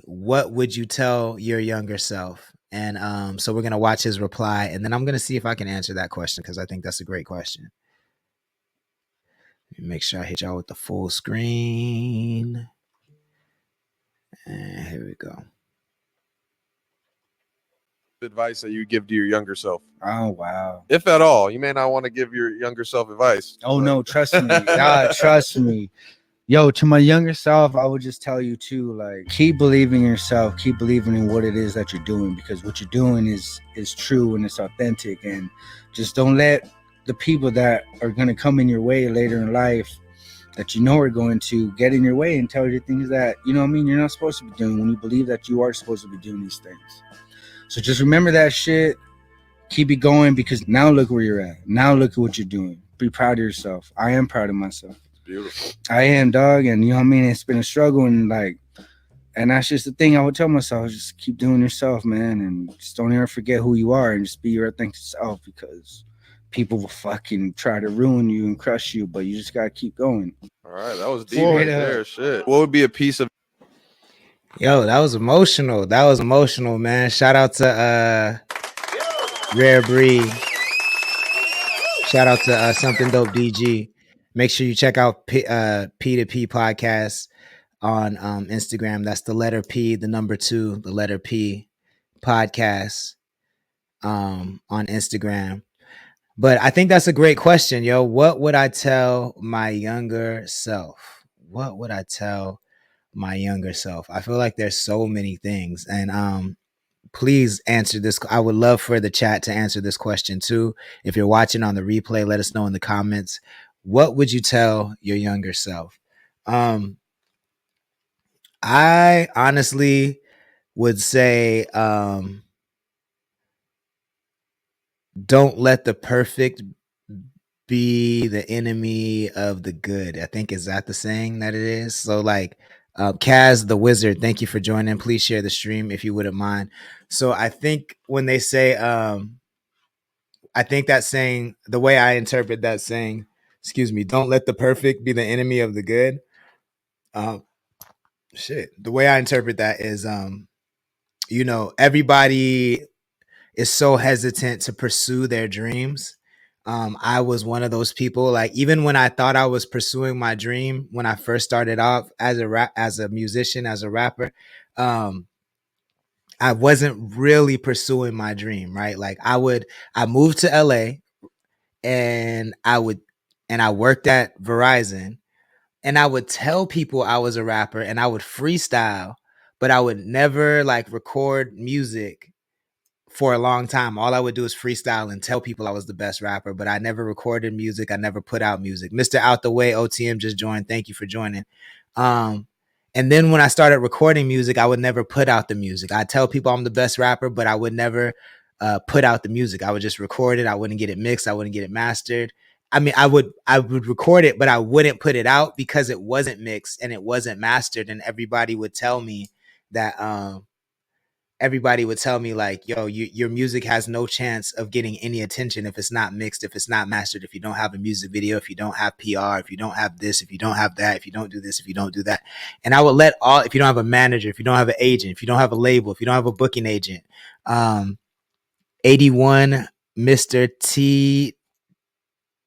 what would you tell your younger self? And so we're gonna watch his reply, and then I'm gonna see if I can answer that question because I think that's a great question. Let me make sure I hit y'all with the full screen. And here we go. Advice that you give to your younger self? Oh, wow. If at all. You may not want to give your younger self advice. Oh, no, trust me. God, trust me. Yo, to my younger self, I would just tell you too, like, keep believing in yourself, keep believing in what it is that you're doing, because what you're doing is true and it's authentic. And just don't let the people that are going to come in your way later in life that you know are going to get in your way and tell you things that, you know what I mean, you're not supposed to be doing when you believe that you are supposed to be doing these things. So just remember that shit. Keep it going, because now look where you're at. Now look at what you're doing. Be proud of yourself. I am proud of myself. It's beautiful. I am, dog. And you know what I mean? It's been a struggle, and that's just the thing I would tell myself. Just keep doing yourself, man. And just don't ever forget who you are, and just be your authentic self, because people will fucking try to ruin you and crush you, but you just got to keep going. All right. That was deep right there. Shit. What would be a piece of... Yo, that was emotional. That was emotional, man. Shout out to Rare Breed. Shout out to Something Dope DG. Make sure you check out P2P Podcast on Instagram. That's the letter P, the number 2, the letter P Podcast on Instagram. But I think that's a great question, yo. What would I tell my younger self? What would I tell my younger self? I feel like there's so many things, and please answer this. I would love for the chat to answer this question too. If you're watching on the replay, let us know in the comments. What would you tell your younger self? I honestly would say, don't let the perfect be the enemy of the good. I think, is that the saying that it is? So like, Kaz the Wizard, thank you for joining. Please share the stream if you wouldn't mind. So I think when they say, I think that saying, the way I interpret that saying, don't let the perfect be the enemy of the good. The way I interpret that is, everybody is so hesitant to pursue their dreams. I was one of those people. Like, even when I thought I was pursuing my dream, when I first started off as a musician, as a rapper, I wasn't really pursuing my dream, right? Like, I moved to LA, and I worked at Verizon, and I would tell people I was a rapper, and I would freestyle, but I would never like record music for a long time. All I would do is freestyle and tell people I was the best rapper, but I never recorded music. I never put out music. Mr. Out the Way OTM just joined. Thank you for joining. And then when I started recording music, I would never put out the music. I'd tell people I'm the best rapper, but I would never put out the music. I would just record it. I wouldn't get it mixed. I wouldn't get it mastered. I mean, I would record it, but I wouldn't put it out because it wasn't mixed and it wasn't mastered. And everybody would tell me that, like, yo, your music has no chance of getting any attention if it's not mixed, if it's not mastered, if you don't have a music video, if you don't have PR, if you don't have this, if you don't have that, if you don't do this, if you don't do that. And I would if you don't have a manager, if you don't have an agent, if you don't have a label, if you don't have a booking agent, 81 Mr.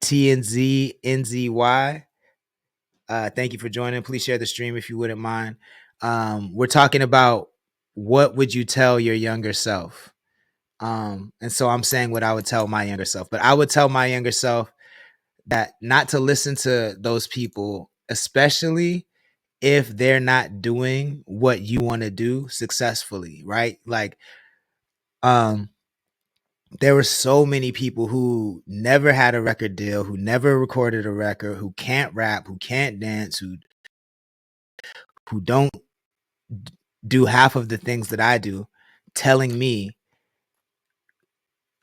TNZ NZY. Thank you for joining. Please share the stream if you wouldn't mind. We're talking about, what would you tell your younger self? And so I'm saying what I would tell my younger self, but I would tell my younger self that not to listen to those people, especially if they're not doing what you want to do successfully, right? Like, there were so many people who never had a record deal, who never recorded a record, who can't rap, who can't dance, who don't do half of the things that I do, telling me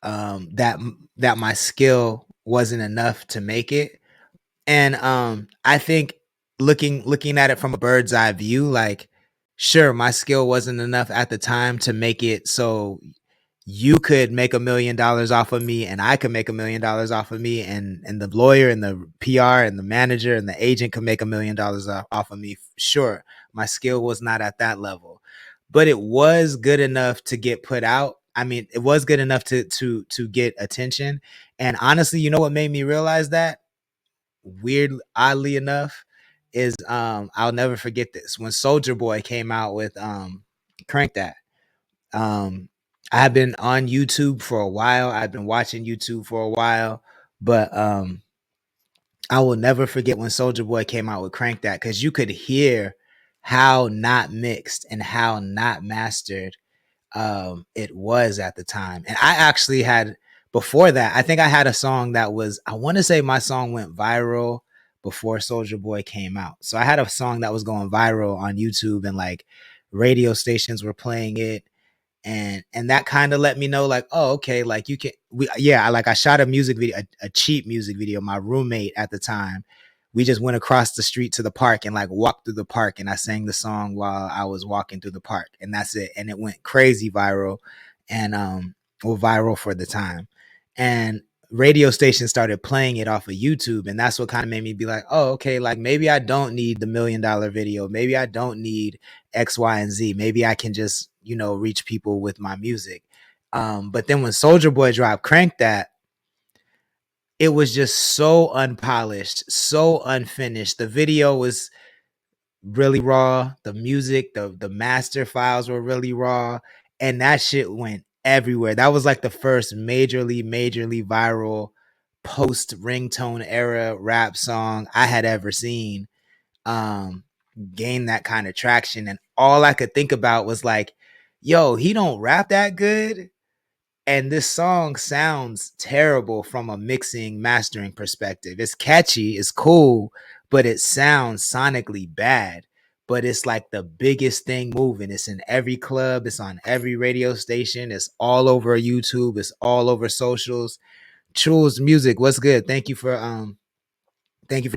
that my skill wasn't enough to make it. And I think looking at it from a bird's eye view, like, sure, my skill wasn't enough at the time to make it so you could make $1 million off of me and I could make $1 million off of me, and the lawyer and the PR and the manager and the agent could make $1 million off of me. Sure, my skill was not at that level. but it was good enough to get put out. I mean, it was good enough to get attention. And honestly, you know what made me realize that? Weird, oddly enough, is I'll never forget this. When Soldier Boy came out with Crank That. I have been on YouTube for a while. I've been watching YouTube for a while, but I will never forget when Soldier Boy came out with Crank That, because you could hear how not mixed and how not mastered it was at the time. And I actually had, before that, I think I had a song that was, I want to say my song went viral before Soldier Boy came out. So I had a song that was going viral on YouTube, and like radio stations were playing it, and that kind of let me know, like, oh, okay, like you can, I shot a music video, a cheap music video. My roommate at the time, we just went across the street to the park and like walked through the park, and I sang the song while I was walking through the park, and that's it. And it went crazy viral, and viral for the time. And radio stations started playing it off of YouTube, and that's what kind of made me be like, oh, okay, like maybe I don't need the $1 million video, maybe I don't need X, Y, and Z, maybe I can just, reach people with my music. But then when Soldier Boy dropped Crank That, it was just so unpolished, so unfinished. The video was really raw, the music, the master files were really raw, and that shit went everywhere. That was like the first majorly viral post ringtone era rap song I had ever seen gain that kind of traction. And all I could think about was like, yo, he don't rap that good, and this song sounds terrible from a mixing, mastering perspective. It's catchy, it's cool, but it sounds sonically bad. But it's like the biggest thing moving. It's in every club, it's on every radio station, it's all over YouTube, it's all over socials. Truls Music, what's good? Thank you for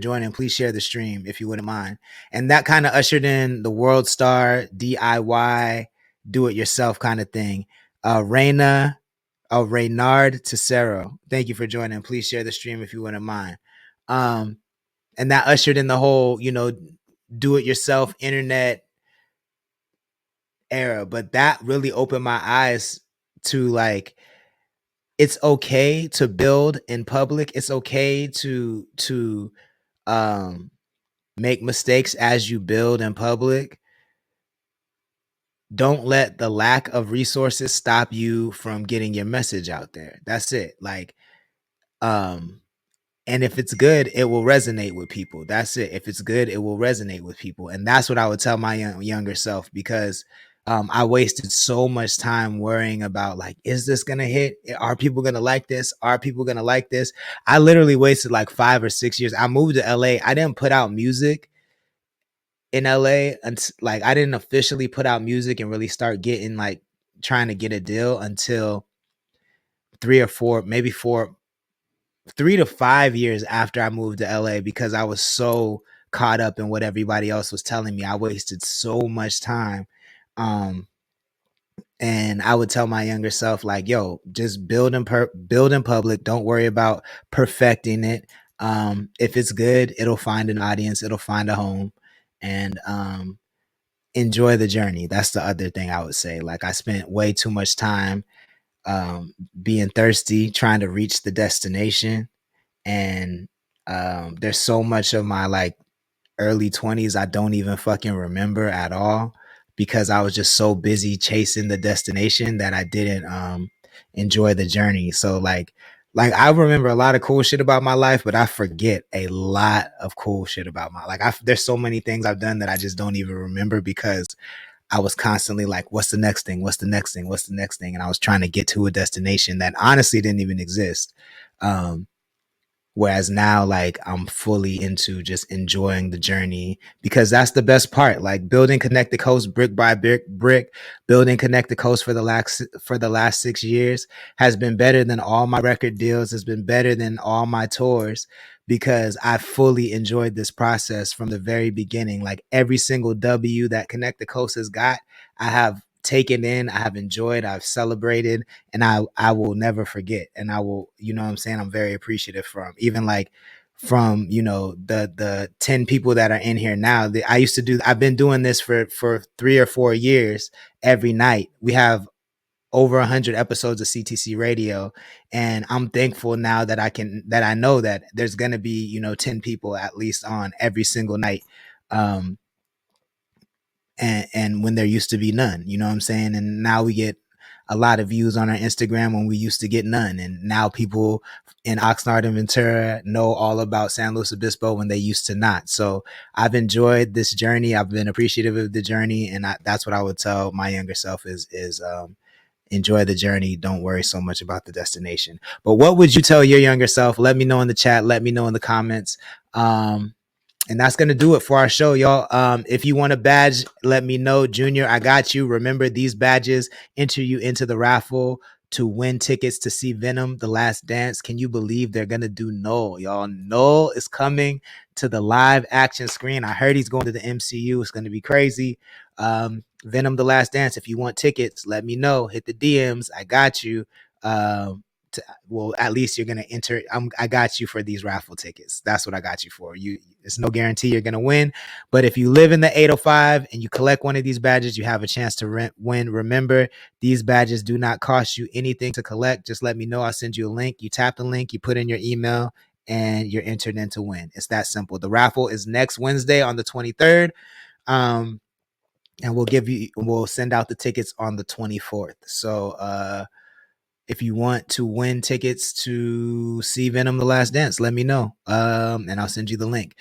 joining. Please share the stream if you wouldn't mind. And that kind of ushered in the World Star DIY, do it yourself kind of thing. Reynard Tessero, thank you for joining. Please share the stream if you wouldn't mind. And that ushered in the whole, do it yourself internet era. But that really opened my eyes to like, it's okay to build in public. It's okay to make mistakes as you build in public. Don't let the lack of resources stop you from getting your message out there. That's it. Like, and if it's good, it will resonate with people. That's it. If it's good, it will resonate with people. And that's what I would tell my younger self, because I wasted so much time worrying about like, is this going to hit? Are people going to like this? Are people going to like this? I literally wasted like 5 or 6 years. I moved to LA. I didn't put out music in LA, and like I didn't officially put out music and really start getting like trying to get a deal until 3 or 4, maybe 3 to 5 years after I moved to LA, because I was so caught up in what everybody else was telling me. I wasted so much time. And I would tell my younger self, like, yo, just build in public. Don't worry about perfecting it. If it's good, it'll find an audience, it'll find a home, and enjoy the journey. That's the other thing I would say. Like, I spent way too much time being thirsty, trying to reach the destination. And there's so much of my like early 20s I don't even fucking remember at all, because I was just so busy chasing the destination that I didn't enjoy the journey. So like I remember a lot of cool shit about my life, but I forget a lot of cool shit about my there's so many things I've done that I just don't even remember, because I was constantly like, what's the next thing? What's the next thing? What's the next thing? And I was trying to get to a destination that honestly didn't even exist. Whereas now, like, I'm fully into just enjoying the journey, because that's the best part. Like, building Connected Coast brick by brick, building Connected Coast for the last 6 years has been better than all my record deals, has been better than all my tours, because I fully enjoyed this process from the very beginning. Like, every single W that Connected Coast has got, I have taken in, I have enjoyed, I've celebrated, and I will never forget. And I will, you know what I'm saying, I'm very appreciative from. Even like from, you know, the 10 people that are in here now. I've been doing this for 3 or 4 years every night. We have over 100 episodes of CTC Radio, and I'm thankful now that I know that there's going to be, you know, 10 people at least on every single night. And when there used to be none, you know what I'm saying? And now we get a lot of views on our Instagram when we used to get none. And now people in Oxnard and Ventura know all about San Luis Obispo when they used to not. So I've enjoyed this journey. I've been appreciative of the journey. And that's what I would tell my younger self is enjoy the journey. Don't worry so much about the destination. But what would you tell your younger self? Let me know in the chat. Let me know in the comments. And that's going to do it for our show, y'all. If you want a badge, let me know. Junior, I got you. Remember, these badges enter you into the raffle to win tickets to see Venom, The Last Dance. Can you believe they're going to do Noel, y'all? Noel is coming to the live action screen. I heard he's going to the MCU. It's going to be crazy. Venom, The Last Dance. If you want tickets, let me know. Hit the DMs. I got you. Well, at least you're going to enter. I got you for these raffle tickets. That's what I got you for. It's no guarantee you're going to win. But if you live in the 805 and you collect one of these badges, you have a chance to win. Remember, these badges do not cost you anything to collect. Just let me know. I'll send you a link. You tap the link, you put in your email, and you're entered in to win. It's that simple. The raffle is next Wednesday on the 23rd. And we'll send out the tickets on the 24th. So, if you want to win tickets to see Venom, The Last Dance, let me know. And I'll send you the link.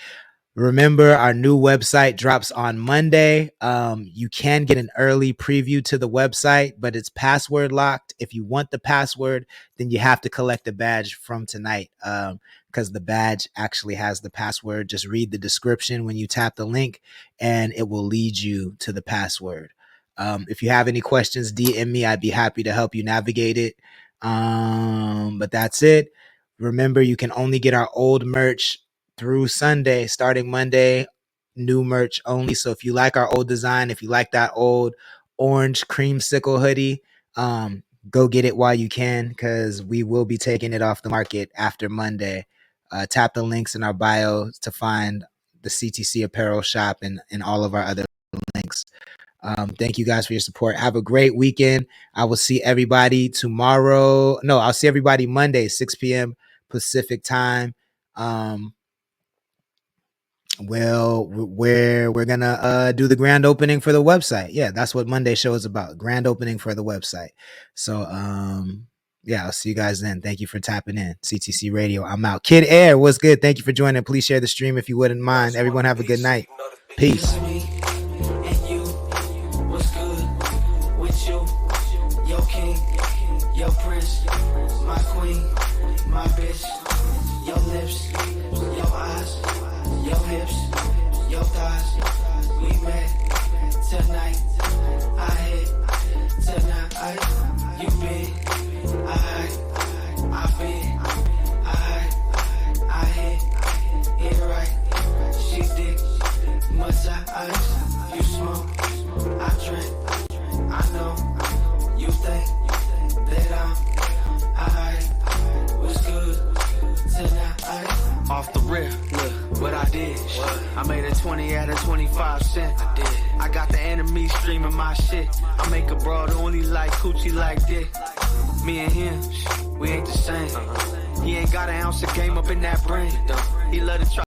Remember, our new website drops on Monday. You can get an early preview to the website, but it's password locked. If you want the password, then you have to collect a badge from tonight, because the badge actually has the password. Just read the description when you tap the link, and it will lead you to the password. If you have any questions, DM me. I'd be happy to help you navigate it. But that's it. Remember, you can only get our old merch through Sunday. Starting Monday, new merch only. So if you like our old design, if you like that old orange creamsicle hoodie, go get it while you can, because we will be taking it off the market after Monday. Tap the links in our bio to find the CTC apparel shop and all of our other links. Thank you guys for your support. Have a great weekend. I will see everybody tomorrow. No, I'll see everybody Monday, 6 p.m. Pacific time. Well, we're gonna do the grand opening for the website. Yeah, that's what Monday show is about. Grand opening for the website. So yeah, I'll see you guys then. Thank you for tapping in. CTC Radio, I'm out. Kid Air, what's good? Thank you for joining. Please share the stream if you wouldn't mind. Everyone have a good night. Peace. Your prince, my queen, my bitch, your lips, your eyes, your hips, your thighs. We met tonight. I hit tonight. You been, I been, I hit it right. She dick, much ice. You smoke, I drink. I know you think that I was good tonight. Off the rip, look what I did. I made a 20 out of 25 cents. I got the enemy streaming my shit. I make a broad only like coochie like this. Me and him, we ain't the same. He ain't got an ounce of game up in that brain. He love to try.